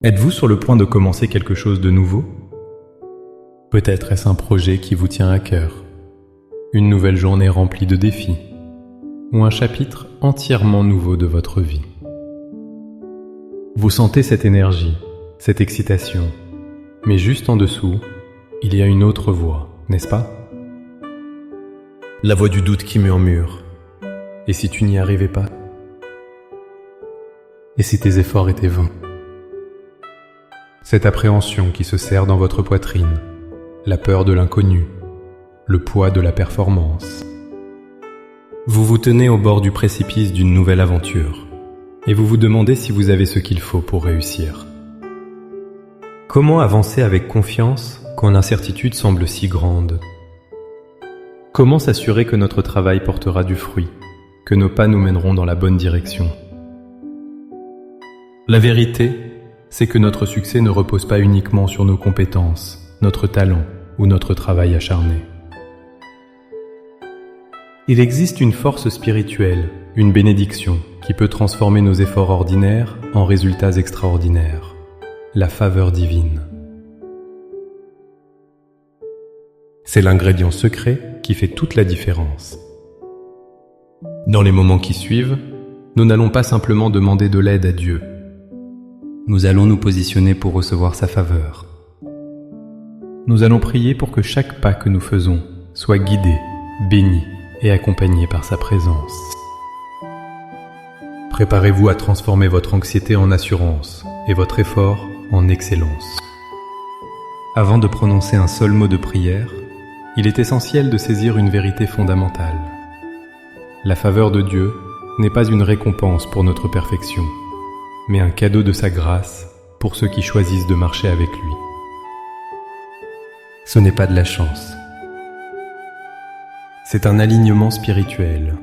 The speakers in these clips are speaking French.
Êtes-vous sur le point de commencer quelque chose de nouveau? Peut-être est-ce un projet qui vous tient à cœur, une nouvelle journée remplie de défis, ou un chapitre entièrement nouveau de votre vie. Vous sentez cette énergie, cette excitation, mais juste en dessous, il y a une autre voix, n'est-ce pas? La voix du doute qui murmure. Et si tu n'y arrivais pas? Et si tes efforts étaient vains? Cette appréhension qui se serre dans votre poitrine, la peur de l'inconnu, le poids de la performance. Vous vous tenez au bord du précipice d'une nouvelle aventure, et vous vous demandez si vous avez ce qu'il faut pour réussir. Comment avancer avec confiance quand l'incertitude semble si grande? Comment s'assurer que notre travail portera du fruit, que nos pas nous mèneront dans la bonne direction? La vérité, c'est que notre succès ne repose pas uniquement sur nos compétences, notre talent ou notre travail acharné. Il existe une force spirituelle, une bénédiction, qui peut transformer nos efforts ordinaires en résultats extraordinaires. La faveur divine. C'est l'ingrédient secret qui fait toute la différence. Dans les moments qui suivent, nous n'allons pas simplement demander de l'aide à Dieu. Nous allons nous positionner pour recevoir sa faveur. Nous allons prier pour que chaque pas que nous faisons soit guidé, béni et accompagné par sa présence. Préparez-vous à transformer votre anxiété en assurance et votre effort en excellence. Avant de prononcer un seul mot de prière, il est essentiel de saisir une vérité fondamentale. La faveur de Dieu n'est pas une récompense pour notre perfection, mais un cadeau de sa grâce pour ceux qui choisissent de marcher avec lui. Ce n'est pas de la chance. C'est un alignement spirituel.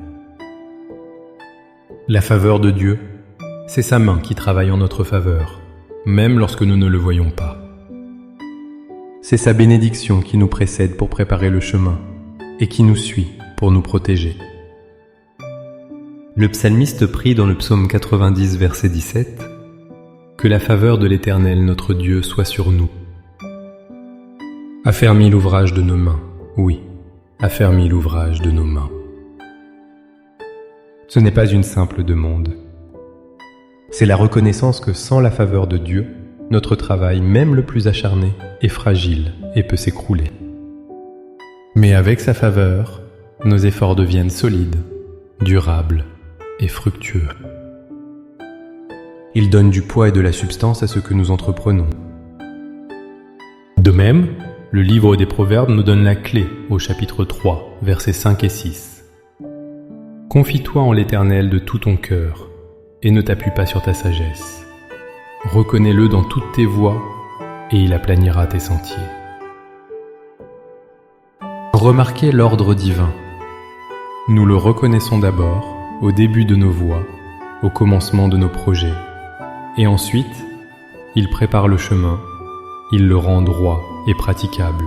La faveur de Dieu, c'est sa main qui travaille en notre faveur, même lorsque nous ne le voyons pas. C'est sa bénédiction qui nous précède pour préparer le chemin et qui nous suit pour nous protéger. Le psalmiste prie dans le psaume 90, verset 17, « Que la faveur de l'Éternel notre Dieu soit sur nous. » Affermis l'ouvrage de nos mains, oui, affermis l'ouvrage de nos mains. Ce n'est pas une simple demande. C'est la reconnaissance que sans la faveur de Dieu, notre travail, même le plus acharné, est fragile et peut s'écrouler. Mais avec sa faveur, nos efforts deviennent solides, durables et fructueux. Il donne du poids et de la substance à ce que nous entreprenons. De même, le livre des Proverbes nous donne la clé au chapitre 3, versets 5 et 6. « Confie-toi en l'Éternel de tout ton cœur, et ne t'appuie pas sur ta sagesse. Reconnais-le dans toutes tes voies, et il aplanira tes sentiers. » Remarquez l'ordre divin. Nous le reconnaissons d'abord, au début de nos voies, au commencement de nos projets. Et ensuite, il prépare le chemin, il le rend droit et praticable.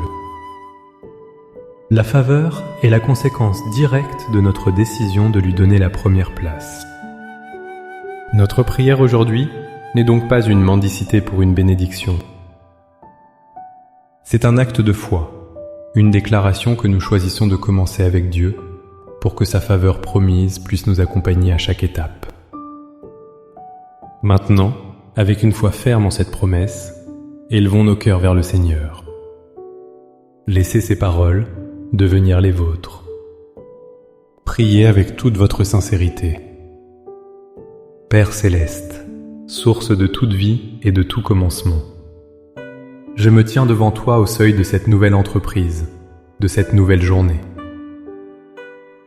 La faveur est la conséquence directe de notre décision de lui donner la première place. Notre prière aujourd'hui n'est donc pas une mendicité pour une bénédiction. C'est un acte de foi, une déclaration que nous choisissons de commencer avec Dieu pour que sa faveur promise puisse nous accompagner à chaque étape. Maintenant, avec une foi ferme en cette promesse, élevons nos cœurs vers le Seigneur. Laissez ces paroles devenir les vôtres. Priez avec toute votre sincérité. Père céleste, source de toute vie et de tout commencement, je me tiens devant toi au seuil de cette nouvelle entreprise, de cette nouvelle journée.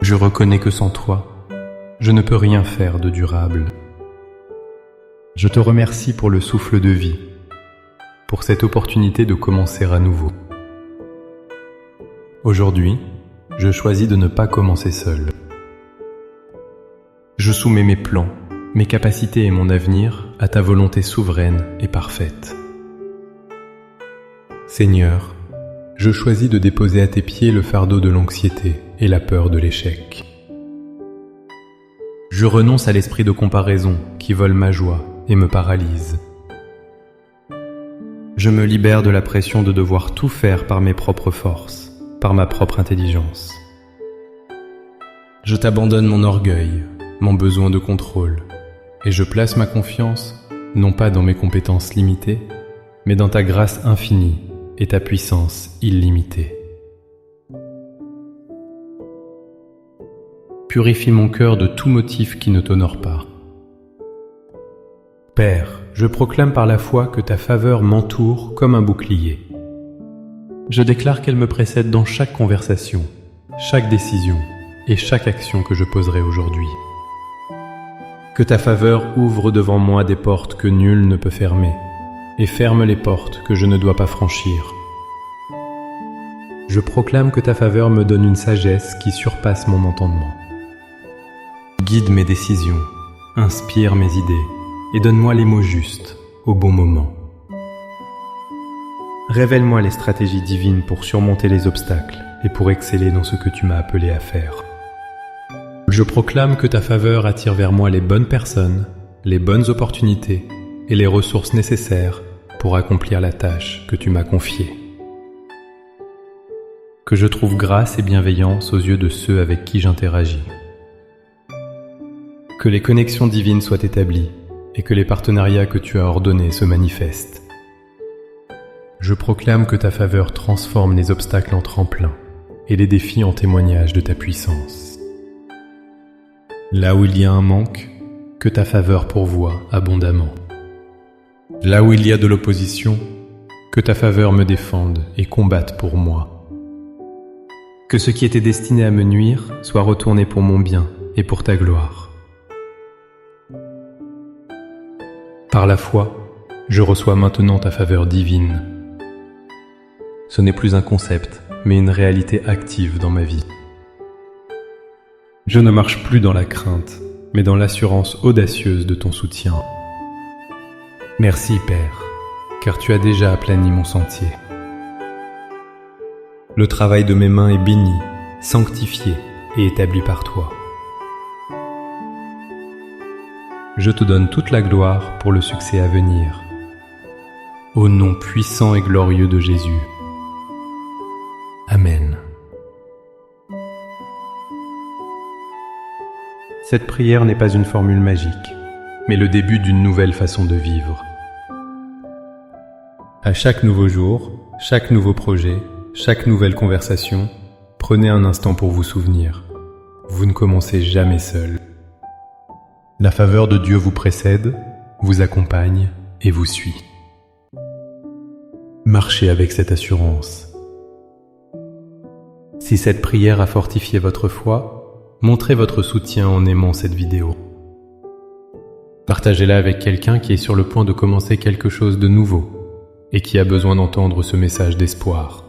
Je reconnais que sans toi, je ne peux rien faire de durable. Je te remercie pour le souffle de vie, pour cette opportunité de commencer à nouveau. Aujourd'hui, je choisis de ne pas commencer seul. Je soumets mes plans, mes capacités et mon avenir à ta volonté souveraine et parfaite. Seigneur, je choisis de déposer à tes pieds le fardeau de l'anxiété et la peur de l'échec. Je renonce à l'esprit de comparaison qui vole ma joie et me paralyse. Je me libère de la pression de devoir tout faire par mes propres forces, par ma propre intelligence. Je t'abandonne mon orgueil, mon besoin de contrôle, et je place ma confiance, non pas dans mes compétences limitées, mais dans ta grâce infinie et ta puissance illimitée. Purifie mon cœur de tout motif qui ne t'honore pas. Père, je proclame par la foi que ta faveur m'entoure comme un bouclier. Je déclare qu'elle me précède dans chaque conversation, chaque décision et chaque action que je poserai aujourd'hui. Que ta faveur ouvre devant moi des portes que nul ne peut fermer, et ferme les portes que je ne dois pas franchir. Je proclame que ta faveur me donne une sagesse qui surpasse mon entendement. Guide mes décisions, inspire mes idées, et donne-moi les mots justes, au bon moment. Révèle-moi les stratégies divines pour surmonter les obstacles et pour exceller dans ce que tu m'as appelé à faire. Je proclame que ta faveur attire vers moi les bonnes personnes, les bonnes opportunités et les ressources nécessaires pour accomplir la tâche que tu m'as confiée. Que je trouve grâce et bienveillance aux yeux de ceux avec qui j'interagis. Que les connexions divines soient établies et que les partenariats que tu as ordonnés se manifestent. Je proclame que ta faveur transforme les obstacles en tremplins et les défis en témoignages de ta puissance. Là où il y a un manque, que ta faveur pourvoie abondamment. Là où il y a de l'opposition, que ta faveur me défende et combatte pour moi. Que ce qui était destiné à me nuire soit retourné pour mon bien et pour ta gloire. Par la foi, je reçois maintenant ta faveur divine. Ce n'est plus un concept, mais une réalité active dans ma vie. Je ne marche plus dans la crainte, mais dans l'assurance audacieuse de ton soutien. Merci, Père, car tu as déjà aplani mon sentier. Le travail de mes mains est béni, sanctifié et établi par toi. Je te donne toute la gloire pour le succès à venir. Au nom puissant et glorieux de Jésus. Amen. Cette prière n'est pas une formule magique, mais le début d'une nouvelle façon de vivre. À chaque nouveau jour, chaque nouveau projet, chaque nouvelle conversation, prenez un instant pour vous souvenir. Vous ne commencez jamais seul. La faveur de Dieu vous précède, vous accompagne et vous suit. Marchez avec cette assurance. Si cette prière a fortifié votre foi, montrez votre soutien en aimant cette vidéo. Partagez-la avec quelqu'un qui est sur le point de commencer quelque chose de nouveau et qui a besoin d'entendre ce message d'espoir.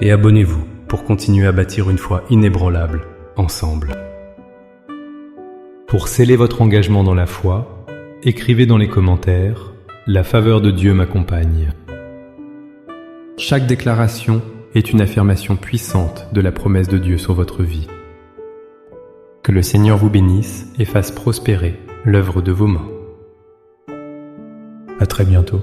Et abonnez-vous pour continuer à bâtir une foi inébranlable ensemble. Pour sceller votre engagement dans la foi, écrivez dans les commentaires « La faveur de Dieu m'accompagne ». Chaque déclaration est une affirmation puissante de la promesse de Dieu sur votre vie. Que le Seigneur vous bénisse et fasse prospérer l'œuvre de vos mains. À très bientôt.